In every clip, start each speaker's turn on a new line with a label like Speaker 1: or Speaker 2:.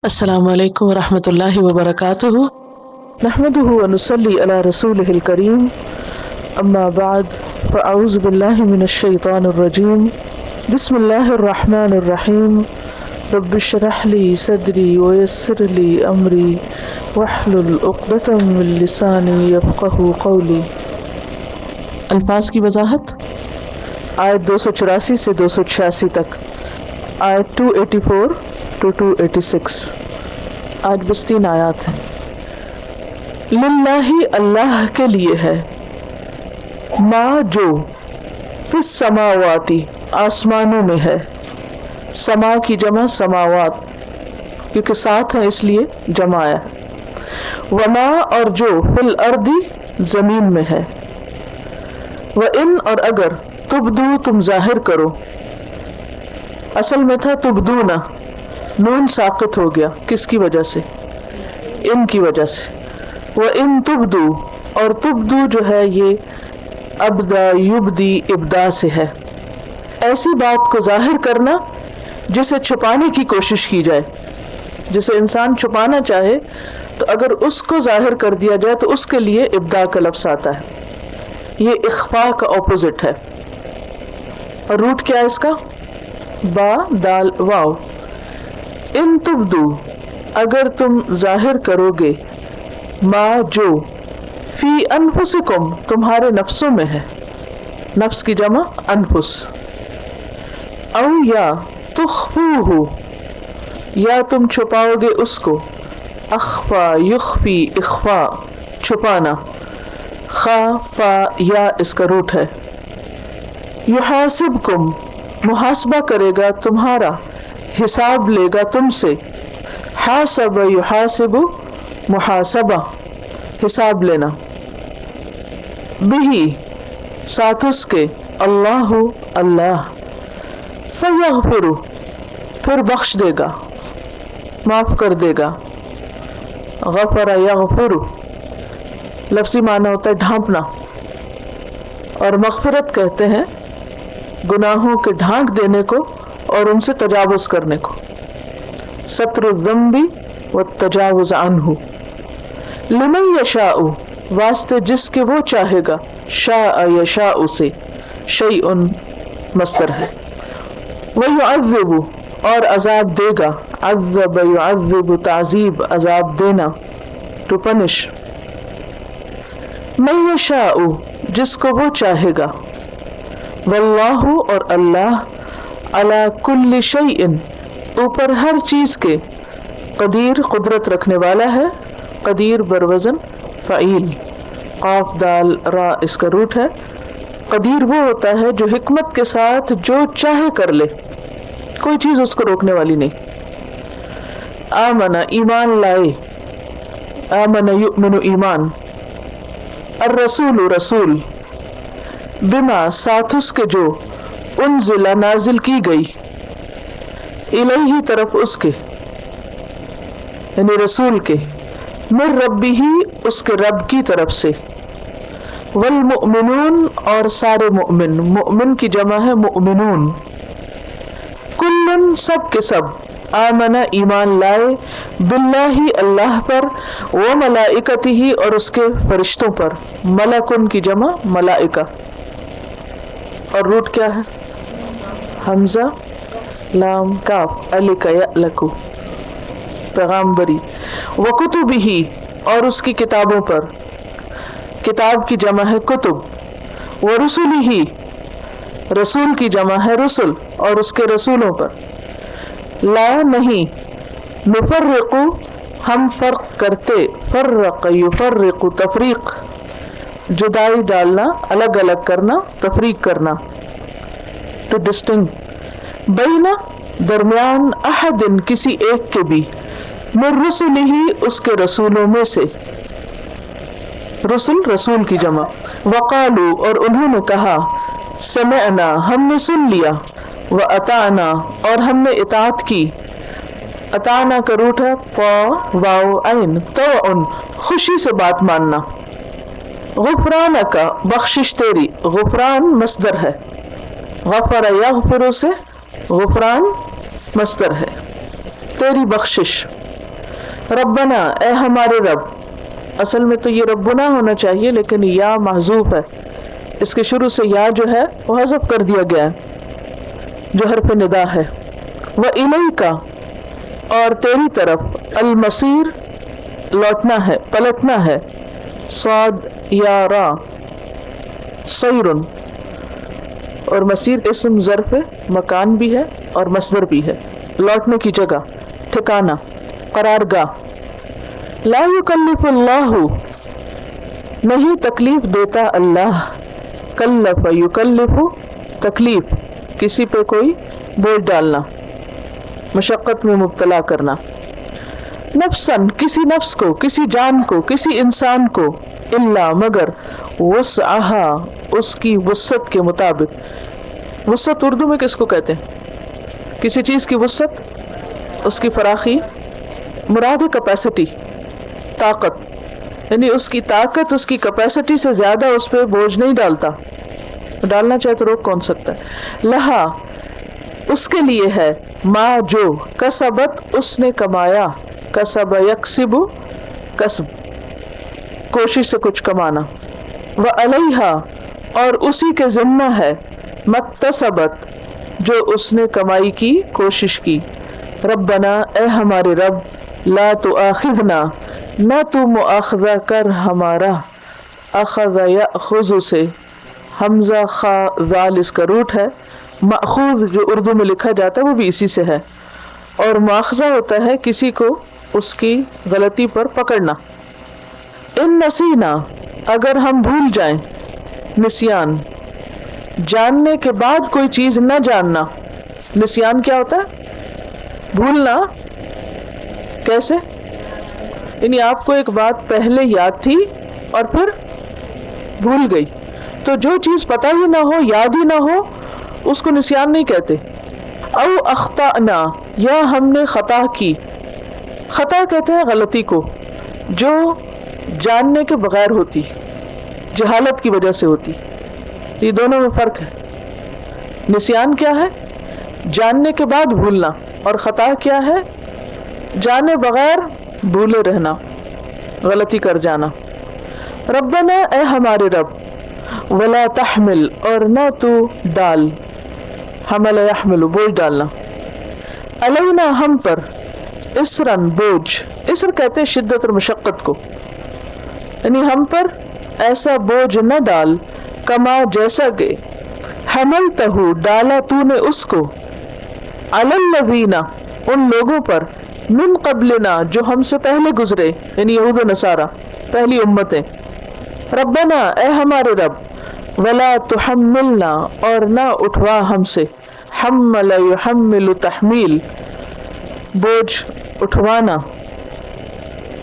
Speaker 1: السلام علیکم ورحمۃ اللہ وبرکاتہ نحمده ونصلی علی رسولہ الکریم اما بعد فاعوذ باللہ من الشیطان الرجیم بسم اللہ الرحمن الرحیم رب اشرح لی صدری ویسر لی امری واحلل عقدۃ من لسانی یفقہوا قولی۔ الفاظ کی وضاحت، آیت 284 سے 286 تک، آیت 284 to 286، آج بس 3 آیات ہیں۔ للہ اللہ کے لیے ہے، ما جو فی السماواتی آسمانوں میں ہے، سما کی جمع سماوات، کیونکہ 7 ہیں اس لیے جمع ہے، وما اور جو فی الارض زمین میں ہے، وان اور اگر تبدو تم ظاہر کرو، اصل میں تھا تبدونا، نون ساقط ہو گیا، کس کی وجہ سے؟ ان کی وجہ سے۔ وَإِن تُبْدُوا، اور تبدو جو ہے یہ ابدا یبدی ابدا سے ہے، ایسی بات کو ظاہر کرنا جسے چھپانے کی کوشش کی جائے، جسے انسان چھپانا چاہے تو اگر اس کو ظاہر کر دیا جائے تو اس کے لیے ابدا کا لفظ آتا ہے۔ یہ اخفاء کا اپوزٹ ہے، اور روٹ کیا ہے اس کا؟ با دال واو۔ ان تبدو، اگر تم ظاہر کرو گے، ما جو فی انفسکم تمہارے نفسوں میں ہے، نفس کی جمع انفس، او یا تخفوہ یا تم چھپاؤ گے اس کو، اخفا یخفی اخفا چھپانا، خا فا یا اس کا روٹ ہے۔ یحاسبکم محاسبہ کرے گا تمہارا، حساب لے گا تم سے، حاسب یحاسب محاسبہ حساب لینا، بہی ساتھ اس کے، اللہ اللہ، فیغفر پھر بخش دے گا، معاف کر دے گا، غفر یغفر لفظی معنی ہوتا ہے ڈھانپنا، اور مغفرت کہتے ہیں گناہوں کے ڈھانک دینے کو اور ان سے تجاوز کرنے کو، ستر الذنب والتجاوز عنہ۔ لمن یشاء واسطے جس کے وہ چاہے گا، شاء یشاء سے، شیء مصدر ہے، ویعذب اور عذاب دے گا، عذب یعذب تعذیب عذاب دینا، ٹو پنش۔ من یشاء جس کو وہ چاہے گا، واللہ اور اللہ، علی کل شیء اوپر ہر چیز کے، قدیر قدرت رکھنے والا ہے، قدیر بروزن فعیل، قاف دال را اس کا روٹ ہے۔ قدیر وہ ہوتا ہے جو حکمت کے ساتھ جو چاہے کر لے، کوئی چیز اس کو روکنے والی نہیں۔ آمن ایمان لائے، آمن یؤمن ایمان، الرسول رسول، بما ساتھ اس کے جو، انزل نازل کی گئی، الیہ طرف اس کے یعنی رسول کے، من ربہ اس کے رب کی طرف سے، والمؤمنون اور سارے مؤمن، مؤمن کی جمع ہے مؤمنون، کلن سب کے سب، آمن ایمان لائے، باللہ اللہ پر، وملائکتہ اور اس کے فرشتوں پر، ملکن کی جمع ملائکہ، اور روٹ کیا ہے؟ حمزہ لام کاف الک یألک پیغامبری، وکتبہ اور اس کی کتابوں پر، کتاب کی جمع ہے کتب، ورسلہ رسول کی جمع ہے رسل اور اس کے رسولوں پر، لا نہیں، نفرق ہم فرق کرتے، فرق یفرق تفریق جدائی ڈالنا، الگ الگ کرنا، تفریق کرنا، ٹو ڈسٹنگ، بین درمیان، احد کسی ایک کے بھی، من رسلہ اس کے رسولوں میں سے، رسل رسول کی جمع، وقالو اور انہوں نے کہا، سمعنا ہم نے سن لیا، واطعنا اور ہم نے اطاعت کی، اطعنا کا روٹ ہے طا واو عین، طوعن خوشی سے بات ماننا، غفرانک بخشش تیری، غفران مصدر ہے، غفر یغفر سے غفران مصدر ہے، تیری بخشش، ربنا اے ہمارے رب، اصل میں تو یہ ربنا ہونا چاہیے لیکن یا محذوف ہے، اس کے شروع سے یا جو ہے وہ حذف کر دیا گیا ہے جو حرف ندا ہے. وَإِلَيْكَ اور تیری طرف، المصیر لوٹنا ہے پلٹنا ہے، صاد یا را سیرن، اور مصیر اسم ظرف مکان بھی ہے اور مصدر بھی ہے، لوٹنے کی جگہ، ٹھکانہ، قرارگاہ. لا یکلف اللہ نہیں تکلیف دیتا اللہ، کلف یکلف تکلیف کسی پہ کوئی بوجھ ڈالنا، مشقت میں مبتلا کرنا. نفسن کسی نفس کو، کسی جان کو، کسی انسان کو، الا مگر وسعها اس کی وسعت کے مطابق. وسعت اردو میں کس کو کہتے ہیں؟ کسی چیز کی وسعت، اس کی فراخی، مراد ہے کیپیسٹی، طاقت، یعنی اس کی طاقت اس کی کیپیسٹی سے زیادہ اس پہ بوجھ نہیں ڈالتا، ڈالنا چاہے تو روک کون سکتا ہے. لہا اس کے لیے ہے، ما جو، کسبت اس نے کمایا، کسب یکسب کسب کوشش سے کچھ کمانا، وعلیہا اور اسی کے ذمہ ہے، مکتسبت جو اس نے کمائی کی کوشش کی. ربنا اے ہمارے رب، لا تؤاخذنا نہ تو مؤاخذہ کر ہمارا، اخذ یأخذ سے، حمزہ خا ذال اس کا روٹ ہے، مأخوذ جو اردو میں لکھا جاتا ہے وہ بھی اسی سے ہے، اور مؤاخذہ ہوتا ہے کسی کو اس کی غلطی پر پکڑنا. ان نسینا اگر ہم بھول جائیں، نسیان جاننے کے بعد کوئی چیز نہ جاننا. نسیان کیا ہوتا ہے؟ بھولنا. کیسے؟ یعنی آپ کو ایک بات پہلے یاد تھی اور پھر بھول گئی، تو جو چیز پتہ ہی نہ ہو، یاد ہی نہ ہو، اس کو نسیان نہیں کہتے. او اخطأنا یا ہم نے خطا کی. خطا کہتے ہیں غلطی کو جو جاننے کے بغیر ہوتی، جہالت کی وجہ سے ہوتی. یہ دونوں میں فرق ہے. نسیان کیا ہے؟ جاننے کے بعد بھولنا، اور خطا کیا ہے؟ جانے بغیر بھولے رہنا، غلطی کر جانا. ربنا اے ہمارے رب، ولا تحمل اور نہ تو ڈال، حمل یحمل بوجھ ڈالنا، علینا ہم پر، اسرن بوجھ. اسر کہتے ہیں شدت اور مشقت کو، یعنی ہم پر ایسا بوجھ نہ ڈال، کما جیسا کہ حملتہ ڈالا تو نے اس کو، علی الذین ان لوگوں پر، من قبلنا جو ہم سے پہلے گزرے، یعنی یہود و نصارہ پہلی امتیں. ربنا اے ہمارے رب، ولا تحملنا اور نہ اٹھوا ہم سے، حمل یحمل تحمیل بوجھ اٹھوانا،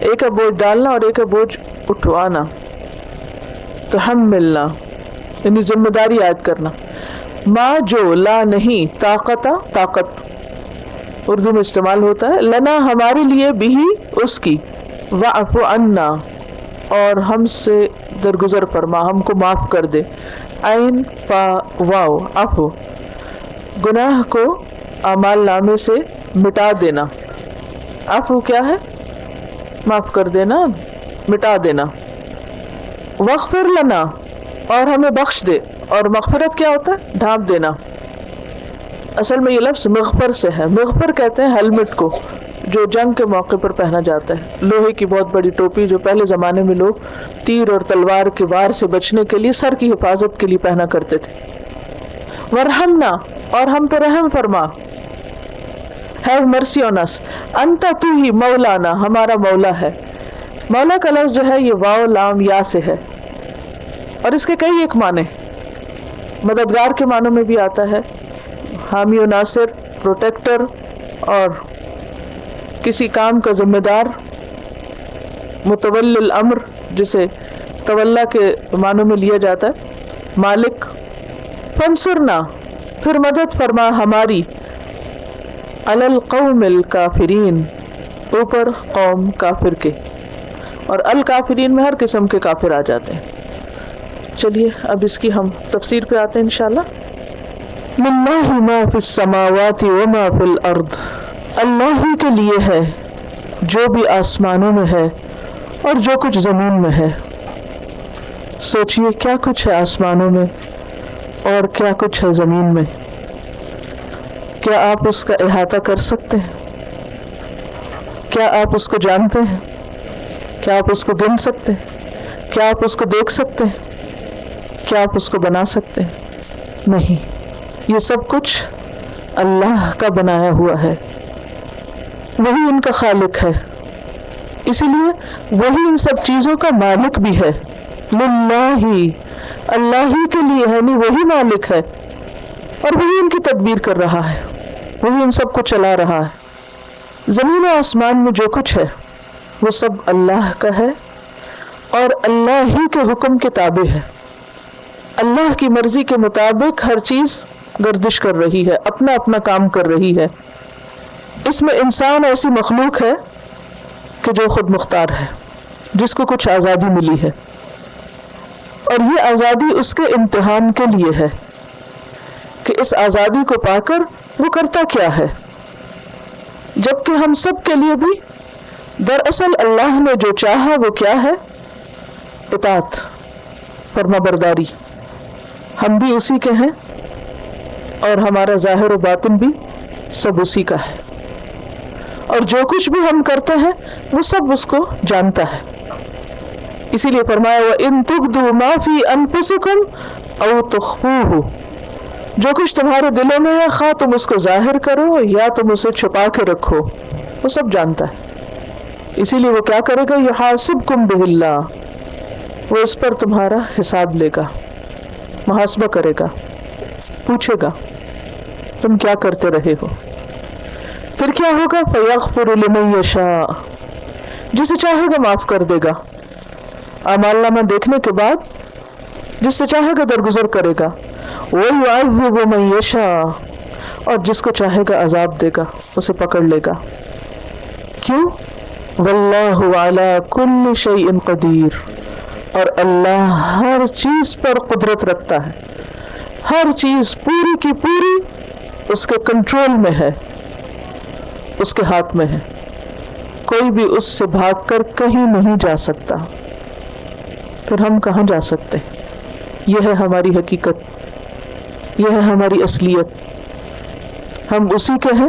Speaker 1: ایک ہے بوجھ ڈالنا اور ایک ہے بوجھ اٹھوانا. تحملنا یعنی ذمہ داری عائد کرنا. ما جو لا نہیں، طاقتا طاقت اردو میں استعمال ہوتا ہے، لنا ہمارے لیے بھی اس کی، واعف عنا اور ہم سے درگزر فرما، ہم کو معاف کر دے. عین فا واو عفو، گناہ کو اعمال نامے سے مٹا دینا. عفو کیا ہے؟ معاف کر دینا، مٹا دینا. وغفر لنا اور ہمیں بخش دے، اور مغفرت کیا ہوتا ہے؟ ڈھانپ دینا. اصل میں یہ لفظ مغفر سے ہے. مغفر کہتے ہیں ہیلمٹ کو جو جنگ کے موقع پر پہنا جاتا ہے، لوہے کی بہت بڑی ٹوپی جو پہلے زمانے میں لوگ تیر اور تلوار کے وار سے بچنے کے لیے سر کی حفاظت کے لیے پہنا کرتے تھے. ورحمنا اور ہم پہ رحم فرما، have mercy on us. انت تو ہی مولانا ہمارا مولا ہے. مولا کا لفظ جو ہے یہ واو لام یا سے ہے، اور اس کے کئی ایک معنی، مددگار کے معنوں میں بھی آتا ہے، حامی و ناصر، پروٹیکٹر، اور کسی کام کا ذمہ دار، متولی الامر جسے تولا کے معنوں میں لیا جاتا ہے، مالک. فانصرنا پھر مدد فرما ہماری، علی القوم الکافرین اوپر قوم کافر کے، اور الکافرین میں ہر قسم کے کافر آ جاتے ہیں. چلیے اب اس کی ہم تفسیر پہ آتے ہیں انشاءاللہ. للہ ما فی السماوات وما فی الارض، اللہ ہی کے لیے ہے جو بھی آسمانوں میں ہے اور جو کچھ زمین میں ہے. سوچئے کیا کچھ ہے آسمانوں میں اور کیا کچھ ہے زمین میں. کیا آپ اس کا احاطہ کر سکتے ہیں؟ کیا آپ اس کو جانتے ہیں؟ کیا آپ اس کو گن سکتے ہیں؟ کیا آپ اس کو دیکھ سکتے ہیں؟ کیا آپ اس کو بنا سکتے ہیں؟ نہیں. یہ سب کچھ اللہ کا بنایا ہوا ہے. وہی ان کا خالق ہے. اسی لیے وہی ان سب چیزوں کا مالک بھی ہے. للہ، اللہ ہی کے لیے ہے، نہیں وہی مالک ہے اور وہی ان کی تدبیر کر رہا ہے، وہی ان سب کو چلا رہا ہے. زمین و آسمان میں جو کچھ ہے وہ سب اللہ کا ہے اور اللہ ہی کے حکم کے تابع ہے. اللہ کی مرضی کے مطابق ہر چیز گردش کر رہی ہے، اپنا اپنا کام کر رہی ہے. اس میں انسان ایسی مخلوق ہے کہ جو خود مختار ہے، جس کو کچھ آزادی ملی ہے، اور یہ آزادی اس کے امتحان کے لیے ہے کہ اس آزادی کو پا کر وہ کرتا کیا ہے. جبکہ ہم سب کے لیے بھی دراصل اللہ نے جو چاہا وہ کیا ہے؟ اطاعت، فرما برداری. ہم بھی اسی کے ہیں اور ہمارا ظاہر و باطن بھی سب اسی کا ہے، اور جو کچھ بھی ہم کرتے ہیں وہ سب اس کو جانتا ہے. اسی لیے فرمایا وَإِن تُبْدُوا مَا فِي أَنفُسِكُمْ أَوْ تُخْفُوهُ، جو کچھ تمہارے دلوں میں ہے خواہ تم اس کو ظاہر کرو یا تم اسے چھپا کے رکھو، وہ سب جانتا ہے. اسی لیے وہ کیا کرے گا؟ يُحَاسِبْكُمْ بِهِ اللَّهُ، وہ اس پر تمہارا حساب لے گا، محاسبہ کرے گا، پوچھے گا تم کیا کرتے رہے ہو. پھر کیا ہوگا؟ فَيَغْفِرُ لِمَن يَشَاءُ، جسے چاہے گا معاف کر دے گا. اعمال نامہ دیکھنے کے بعد جس سے چاہے گا درگزر کرے گا. وَيُعَذِّبُ مَن يَشَاءُ، اور جس کو چاہے گا عذاب دے گا، اسے پکڑ لے گا. کیوں؟ وَاللَّهُ عَلَى كُلِّ شَيْءٍ قَدِيرٌ، اور اللہ ہر چیز پر قدرت رکھتا ہے. ہر چیز پوری کی پوری اس کے کنٹرول میں ہے، اس کے ہاتھ میں ہے. کوئی بھی اس سے بھاگ کر کہیں نہیں جا سکتا. پھر ہم کہاں جا سکتے؟ یہ ہے ہماری حقیقت، یہ ہے ہماری اصلیت. ہم اسی کے ہیں،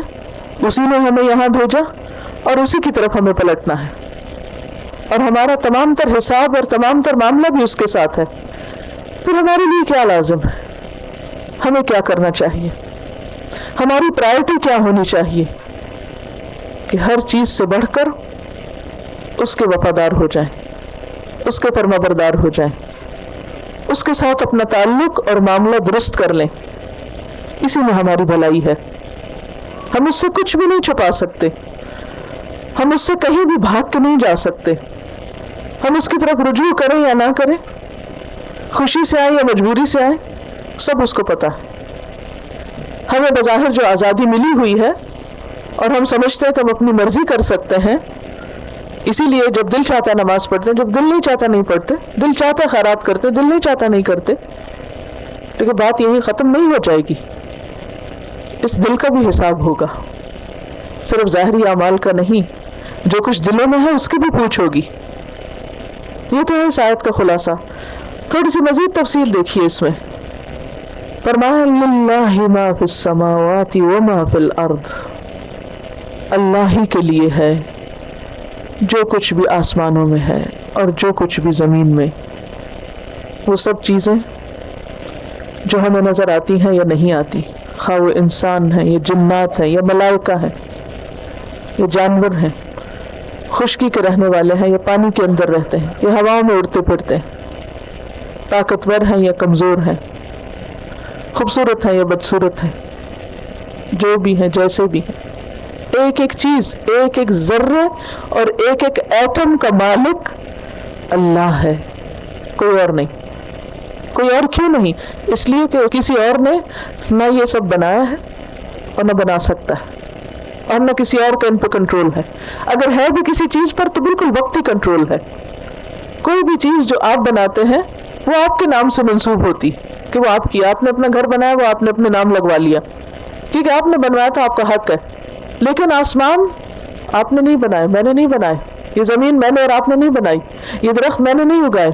Speaker 1: اسی نے ہمیں یہاں بھیجا اور اسی کی طرف ہمیں پلٹنا ہے، اور ہمارا تمام تر حساب اور تمام تر معاملہ بھی اس کے ساتھ ہے. پھر ہمارے لیے کیا لازم ہے؟ ہمیں کیا کرنا چاہیے؟ ہماری پرائرٹی کیا ہونی چاہیے؟ کہ ہر چیز سے بڑھ کر اس کے وفادار ہو جائیں، اس کے فرما بردار ہو جائیں، اس کے ساتھ اپنا تعلق اور معاملہ درست کر لیں. اسی میں ہماری بھلائی ہے. ہم اس سے کچھ بھی نہیں چھپا سکتے، ہم اس سے کہیں بھی بھاگ کے نہیں جا سکتے. ہم اس کی طرف رجوع کریں یا نہ کریں، خوشی سے آئے یا مجبوری سے آئے، سب اس کو پتا ہے. ہمیں بظاہر جو آزادی ملی ہوئی ہے اور ہم سمجھتے ہیں کہ ہم اپنی مرضی کر سکتے ہیں، اسی لیے جب دل چاہتا نماز پڑھتے ہیں، جب دل نہیں چاہتا نہیں پڑھتے، دل چاہتا خیرات کرتے، دل نہیں چاہتا نہیں کرتے. لیکن بات یہی ختم نہیں ہو جائے گی. اس دل کا بھی حساب ہوگا، صرف ظاہری اعمال کا نہیں. جو کچھ دلوں میں ہے اس کی بھی پوچھ ہوگی. یہ تو ہے اس آیت کا خلاصہ. تھوڑی سی مزید تفصیل دیکھیے اس میں. فرمایا للہ ما فی السماوات وما فی الارض، اللہ ہی کے لیے ہے جو کچھ بھی آسمانوں میں ہے اور جو کچھ بھی زمین میں. وہ سب چیزیں جو ہمیں نظر آتی ہیں یا نہیں آتی، خواہ وہ انسان ہیں یا جنات ہیں یا ملائکہ ہیں یا جانور ہیں، خشکی کے رہنے والے ہیں یا پانی کے اندر رہتے ہیں یا ہواؤں میں اڑتے پھرتے ہیں، طاقتور ہیں یا کمزور ہیں، خوبصورت ہیں یا بدصورت ہیں، جو بھی ہیں جیسے بھی ہیں، ایک ایک چیز، ایک ایک ذرے اور ایک ایک ایٹم کا مالک اللہ ہے، کوئی اور نہیں. کوئی اور کیوں نہیں؟ اس لیے کہ کسی اور نے نہ یہ سب بنایا ہے اور نہ بنا سکتا ہے، اور نہ کسی اور کا ان پہ کنٹرول ہے. اگر ہے بھی کسی چیز پر تو بالکل وقتی کنٹرول ہے. کوئی بھی چیز جو آپ بناتے ہیں وہ آپ کے نام سے منسوب ہوتی کہ وہ آپ کی، آپ نے اپنا گھر بنایا، وہ آپ نے اپنے نام لگوا لیا کیونکہ آپ نے بنوایا تھا، آپ کا حق ہے. لیکن آسمان آپ نے نہیں بنائے، میں نے نہیں بنائے، یہ زمین میں نے اور آپ نے نہیں بنائی، یہ درخت میں نے نہیں اگائے،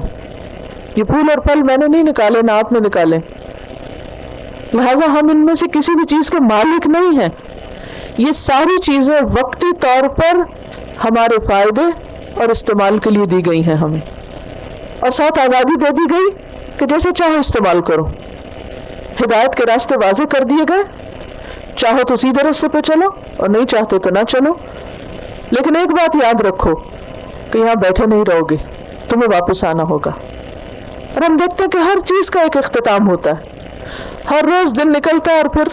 Speaker 1: یہ پھول اور پھل میں نے نہیں نکالے، نہ آپ نے نکالے، لہٰذا ہم ان میں سے کسی بھی چیز کے مالک نہیں ہیں. یہ ساری چیزیں وقتی طور پر ہمارے فائدے اور استعمال کے لیے دی گئی ہیں ہمیں، اور ساتھ آزادی دے دی گئی کہ جیسے چاہو استعمال کرو. ہدایت کے راستے واضح کر دیے گئے، چاہو تو سیدھے راستے پہ چلو اور نہیں چاہتے تو نہ چلو. لیکن ایک بات یاد رکھو کہ یہاں بیٹھے نہیں رہو گے، تمہیں واپس آنا ہوگا. اور ہم دیکھتے ہیں کہ ہر چیز کا ایک اختتام ہوتا ہے، ہر روز دن نکلتا ہے اور پھر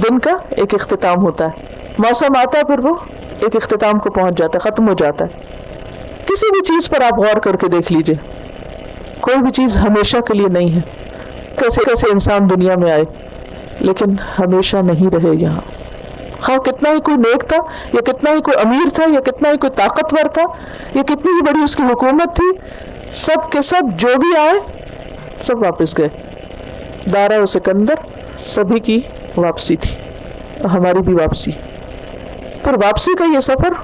Speaker 1: دن کا ایک اختتام ہوتا ہے. موسم آتا ہے پھر وہ ایک اختتام کو پہنچ جاتا ہے، ختم ہو جاتا ہے. کسی بھی چیز پر آپ غور کر کے دیکھ لیجئے، کوئی بھی چیز ہمیشہ کے لیے نہیں ہے. کیسے کیسے انسان دنیا میں آئے لیکن ہمیشہ نہیں رہے یہاں. خواہ کتنا ہی کوئی نیک تھا، یا کتنا ہی کوئی امیر تھا، یا کتنا ہی کوئی طاقتور تھا، یا کتنی ہی بڑی اس کی حکومت تھی، سب کے سب جو بھی آئے سب واپس گئے. دارا و سکندر سبھی کی واپسی تھی، ہماری بھی واپسی. پر واپسی کا یہ سفر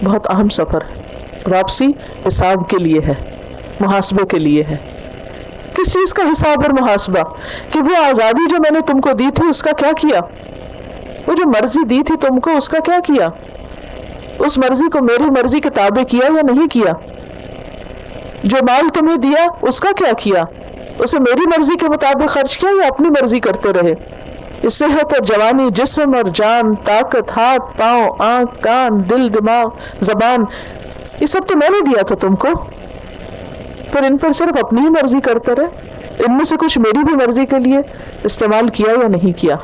Speaker 1: بہت اہم سفر ہے. واپسی حساب کے لیے ہے، محاسبے کے لیے ہے. کس چیز کا حساب اور محاسبہ؟ کہ وہ آزادی جو میں نے تم کو دی تھی اس کا کیا کیا؟ وہ جو مرضی دی تھی تم کو اس کا کیا کیا؟ اس مرضی کو میری مرضی کے تابع کیا یا نہیں کیا؟ جو مال تمہیں دیا اس کا کیا کیا؟ اسے میری مرضی کے مطابق خرچ کیا یا اپنی مرضی کرتے رہے؟ اس صحت اور جوانی، جسم اور جان، طاقت، ہاتھ پاؤں، آنکھ کان، دل دماغ زبان، یہ سب تو میں نے دیا تھا تم کو، پر ان پر صرف اپنی ہی مرضی کرتے رہے. ان میں سے کچھ میری بھی مرضی کے لیے استعمال کیا یا نہیں کیا؟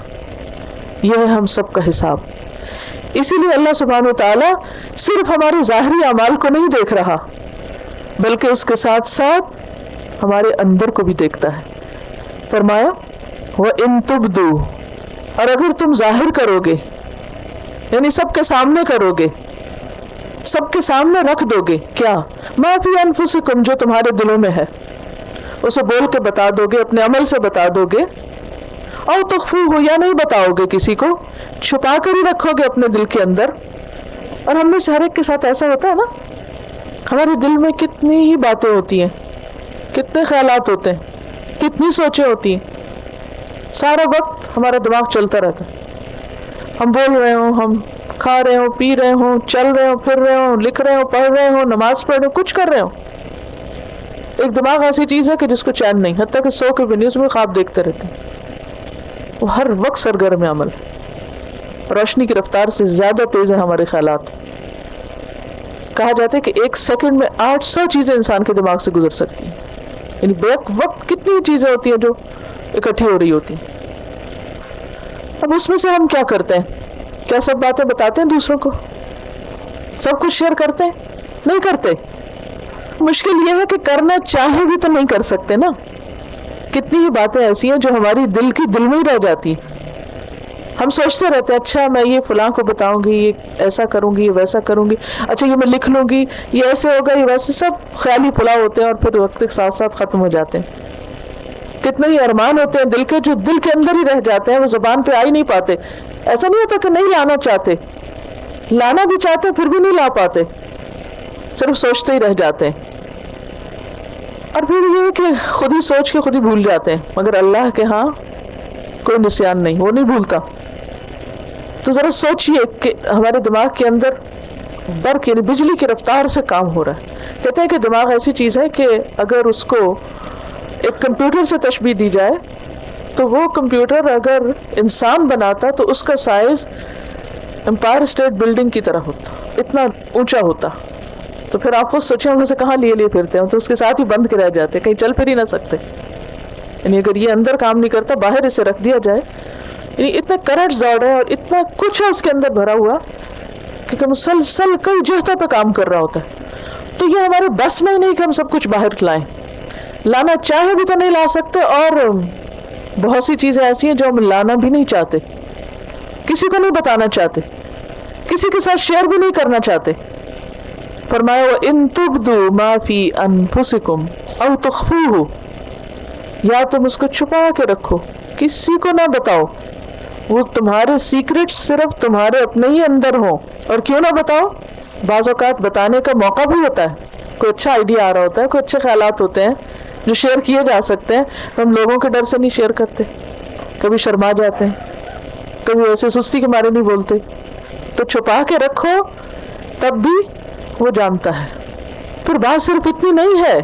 Speaker 1: یہ ہے ہم سب کا حساب. اسی لیے اللہ سبحانہ وتعالی صرف ہمارے ظاہری اعمال کو نہیں دیکھ رہا بلکہ اس کے ساتھ ساتھ ہمارے اندر کو بھی دیکھتا ہے. فرمایا وَإِن تُبْدُوا، اور اگر تم ظاہر کرو گے، یعنی سب کے سامنے کرو گے، سب کے سامنے رکھ دو گے، کیا ما فی انفسکم، جو تمہارے دلوں میں ہے، اسے بول کے بتا دو گے، اپنے عمل سے بتا دو گے، او تخفوہ، یا نہیں بتاؤ گے، کسی کو چھپا کر ہی رکھو گے اپنے دل کے اندر. اور ہم میں سے ہر ایک کے ساتھ ایسا ہوتا ہے نا، ہمارے دل میں کتنی ہی باتیں ہوتی ہیں، کتنے خیالات ہوتے ہیں، کتنی سوچیں ہوتی ہیں، سارا وقت ہمارا دماغ چلتا رہتا ہے. ہم بول رہے ہوں، ہم کھا رہے ہوں، پی رہے ہوں، چل رہے ہوں، پھر رہے ہوں، لکھ رہے ہوں، پڑھ رہے ہوں، نماز پڑھ رہے ہوں، کچھ کر رہے ہوں. ایک دماغ ایسی چیز ہے کہ جس کو چین نہیں، حتیٰ کہ سو کے بھی نہیں، اس میں خواب دیکھتے رہتے ہیں. وہ ہر وقت سرگرم عمل، روشنی کی رفتار سے زیادہ تیز ہے ہمارے خیالات. کہا جاتا ہے کہ ایک سیکنڈ میں 800 چیزیں انسان کے دماغ سے گزر سکتی ہیں. یعنی بیک وقت کتنی چیزیں ہوتی ہیں جو اکٹھی ہو رہی ہوتی ہیں. اب اس میں سے ہم کیا کرتے ہیں؟ کیا سب باتیں بتاتے ہیں دوسروں کو؟ سب کچھ شیئر کرتے ہیں؟ نہیں کرتے. مشکل یہ ہے کہ کرنا چاہے بھی تو نہیں کر سکتے نا. کتنی ہی باتیں ایسی ہیں جو ہماری دل کی دل میں ہی رہ جاتی. ہم سوچتے رہتے ہیں اچھا میں یہ فلاں کو بتاؤں گی، یہ ایسا کروں گی، یہ ویسا کروں گی، اچھا یہ میں لکھ لوں گی، یہ ایسے ہوگا، یہ ویسے، سب خیالی پلاؤ ہوتے ہیں اور پھر وقت کے ساتھ ساتھ ختم ہو جاتے ہیں. کتنے ہی ارمان ہوتے ہیں دل کے جو دل کے اندر ہی رہ جاتے ہیں، وہ زبان پہ آ ہی نہیں پاتے. ایسا نہیں ہوتا کہ نہیں لانا چاہتے، لانا بھی چاہتے پھر بھی نہیں لا پاتے، صرف سوچتے ہی رہ جاتے ہیں. اور پھر یہ کہ خود ہی سوچ کے خود ہی بھول جاتے ہیں، مگر اللہ کے ہاں کوئی نسیان نہیں، وہ نہیں بھولتا. تو ذرا سوچئے کہ ہمارے دماغ کے اندر برق یعنی بجلی کی رفتار سے کام ہو رہا ہے. کہتے ہیں کہ دماغ ایسی چیز ہے کہ اگر اس کو ایک کمپیوٹر سے تشبیہ دی جائے تو وہ کمپیوٹر اگر انسان بناتا تو اس کا سائز امپائر اسٹیٹ بلڈنگ کی طرح ہوتا، اتنا اونچا ہوتا. تو پھر آپ خود سوچیں ہم اسے کہاں لیے پھرتے ہیں، تو اس کے ساتھ ہی بند کے رہ جاتے، کہیں چل پھر ہی نہ سکتے. یعنی اگر یہ اندر کام نہیں کرتا، باہر اسے رکھ دیا جائے، یعنی اتنے کرنٹس دوڑ رہے ہیں اور اتنا کچھ ہے اس کے اندر بھرا ہوا کہ مسلسل کئی جہتوں پہ کام کر رہا ہوتا ہے. تو یہ ہمارے بس میں ہی نہیں کہ ہم سب کچھ باہر لائیں، لانا چاہے بھی تو نہیں لا سکتے. اور بہت سی چیزیں ایسی ہیں جو ہم لانا بھی نہیں چاہتے، کسی کو نہیں بتانا چاہتے، کسی کے ساتھ شیئر بھی نہیں کرنا چاہتے. فرمایا وَإِن تُبْدُوا مَا فِي أَنفُسِكُمْ أَوْ تُخْفُوهُ، یا تم اس کو چھپا کے رکھو، کسی کو نہ بتاؤ، وہ تمہارے سیکرٹ صرف تمہارے اپنے ہی اندر ہوں. اور کیوں نہ بتاؤ؟ بعض اوقات بتانے کا موقع بھی ہوتا ہے، کوئی اچھا آئیڈیا آ رہا ہوتا ہے، کوئی اچھے خیالات ہوتے ہیں جو شیئر کیے جا سکتے ہیں. ہم لوگوں کے ڈر سے نہیں شیئر کرتے، کبھی شرما جاتے ہیں، کبھی ایسے سستی کے مارے نہیں بولتے. تو چھپا کے رکھو تب بھی وہ جانتا ہے. پھر بات صرف اتنی نہیں ہے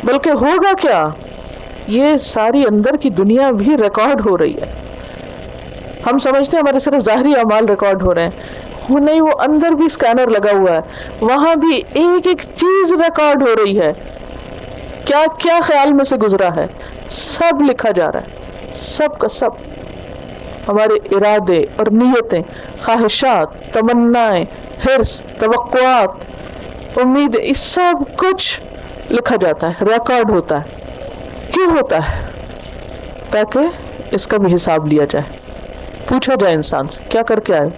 Speaker 1: بلکہ ہوگا کیا، یہ ساری اندر کی دنیا بھی ریکارڈ ہو رہی ہے. ہم سمجھتے ہیں ہمارے صرف ظاہری اعمال ریکارڈ ہو رہے ہیں، وہ نہیں، وہ اندر بھی اسکینر لگا ہوا ہے، وہاں بھی ایک ایک چیز ریکارڈ ہو رہی ہے. کیا کیا خیال میں سے گزرا ہے سب لکھا جا رہا ہے، سب کا سب. ہمارے ارادے اور نیتیں، خواہشات، تمنائیں، حرص، توقعات، امید، اس سب کچھ لکھا جاتا ہے، ریکارڈ ہوتا ہے. کیوں ہوتا ہے؟ تاکہ اس کا بھی حساب لیا جائے، پوچھا جائے انسان سے کیا کر کے آئے.